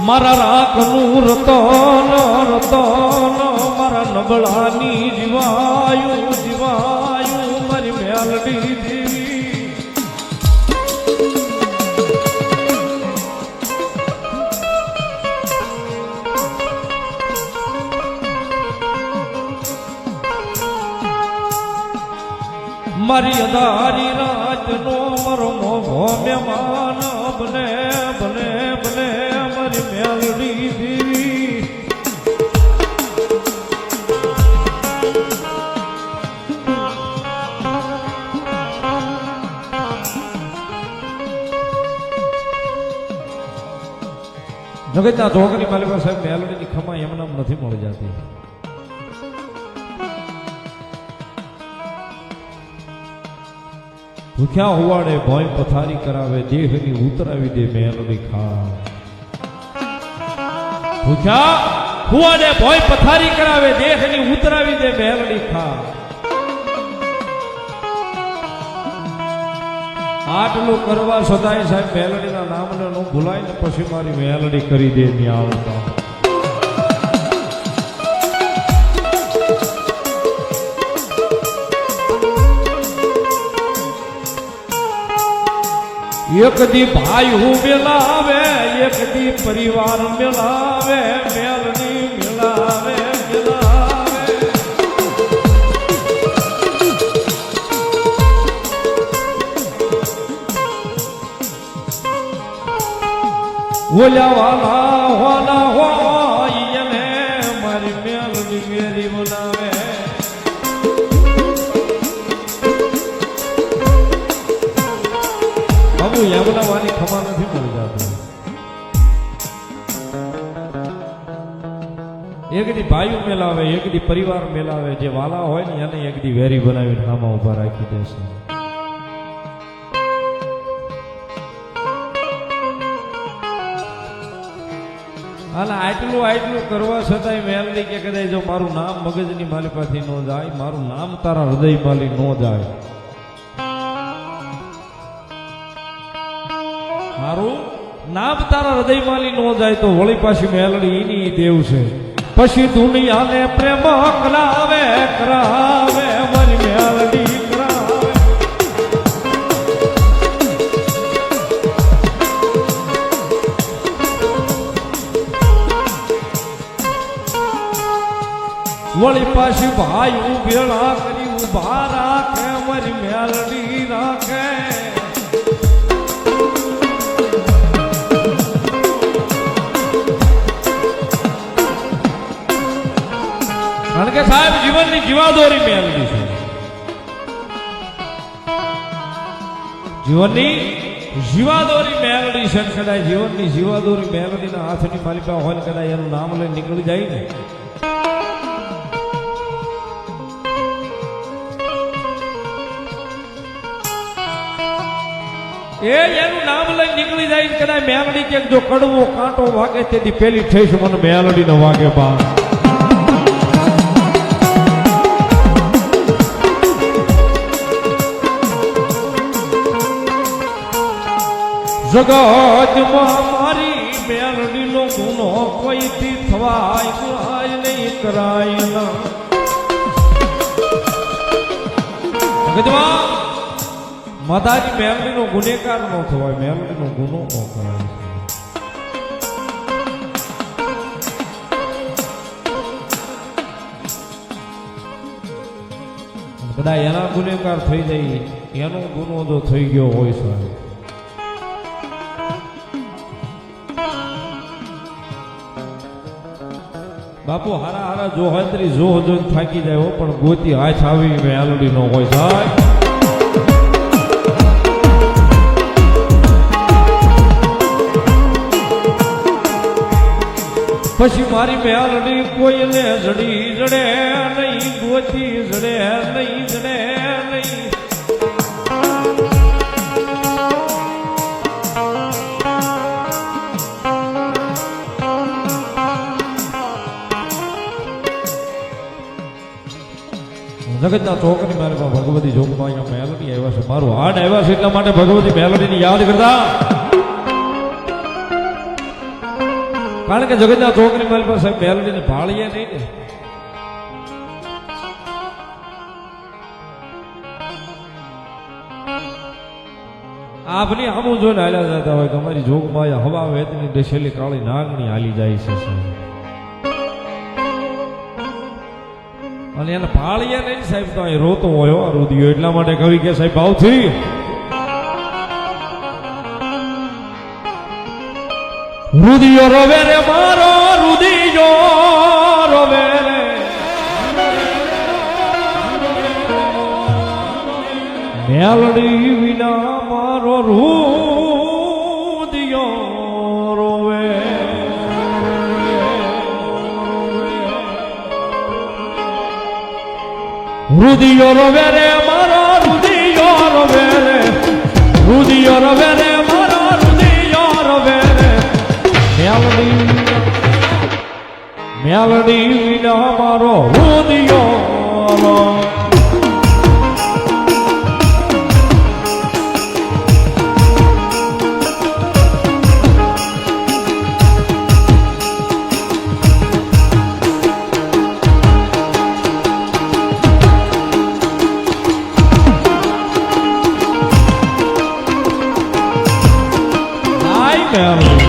મારા રાખનું રતન રતન મારા નબળાની જીવાયું જીવાયું મારી મેલડી દેવી મારી અદારી રાતનો મારો મોભો મહેમાન બને બને બને મારી મેલડી દેવી જગતના ઢોકરી માલિકા સાહેબ મેલડીની ખમા એમનામ નથી મળી જતી. ભૂખ્યા હોવાડે ભોય પથારી કરાવે દેહની ઉતરાવી દે મેલડી ખા. ભૂખ્યા હોવાડે ભોય પથારી કરાવે દેહની ઉતરાવી દે મેલડી ખા. આટલું કરવા સદાય સાહેબ મેલડીના નામને નું ભૂલાય ને પછી મારી મેલડી કરી દે ની આવતા. એક દી ભાઈ હું મેલાવે એક દી પરિવાર મેલાવે મેલડી મેલાવે મેલાવે ઓલા વાલા હોના હોય એને મારી મેલડી મેરી બોલાવે. બાબુ યામનાવાની ખમા નથી મળી જતી. એક દી ભાઈઓ મેલાવે એક દી પરિવાર મેલાવે જે વાલા હોય ને એને એક દી વેરી બનાવીને આમાં ઉભા રાખી દેશે. હાલ આટલું આટલું કરવા છતાંય મેલડી કે કદાચ જો મારું નામ મગજની માલિકાથી ન જાય મારું નામ તારા હૃદય માલી ન જાય મારું નામ તારા હૃદયમાલી નો જાય તો વળી પાછી મેલડી એની દેવ છે. પછી દુનિયાને પ્રેમ કરાવે કરાવે મારી મેલડી કરાવે. વળી પાછી ભાઈ ઉભેળા કરી ઉભા રાખે મારી મેલડી રાખે. કારણ કે સાહેબ જીવનની જીવાદોરી મેલડી છે. જીવનની જીવાદોરી મેલડી છે. કદાચ જીવનની જીવાદોરી મેલડીના હાથની માલિકા હોય ને કદાચ એનું નામ લઈને નીકળી જાય ને એનું નામ લઈને નીકળી જાય કદાચ મેલડી કે જો કડવો કાંટો વાગે તેથી પેલી થઈશ મને મેલડી નો વાગે બા. જગતમાં મારી મેલડીનો ગુનો કોઈથી થવાય નહીં કરાય ના. જગતમાં માતાજી મેલડીનો ગુનેગાર ન થવાય મેલડીનો ગુનો ન કરાય. કદાચ એના ગુનેગાર થઈ જાય એનો ગુનો જો થઈ ગયો હોય સાહેબ બાપુ હારા હારા જો હતરી જો જો થાકી જાય પણ ગોતી હાથ આવી મેલડી નો હોય સાહેબ. પછી મારી મેલડી કોઈને જડી જડે નહીં ગોતી જડે નહીં જડે નહીં. જગતના ચોકની મારે ભગવતી જોગમાં અહીંયા મેલડી આવ્યા છે. મારું હાડ આવ્યા છે એટલા માટે ભગવતી મેલડીની યાદ કરતા કારણ કે જગતના છોકરી મારી પાસે મેલડીને ભાળીએ નહીં ને. આપની આમું જોઈને હાલ્યા જતા હોય કે અમારી જોગમાં હવા વેતની ડસેલી કાળી નાગણી હાલી જાય છે સાહેબ. અને એને ભાળીએ નહીં સાહેબ તો અહીં રોતો હોય રુદિયો. એટલા માટે કવિ કે સાહેબ ભાવથી રુદિયો રોવે રે મારો રુદિયો રોવે રે મેલડી વિના મારો રુદિયો રોવે. રુદિયો રોવે રે મારો રુદિયો રોવે રે રુદિયો રોવે રે મારો રુદિયો રોવે રે મેલડી વિના મારો રુદિયો રોવે. Melody.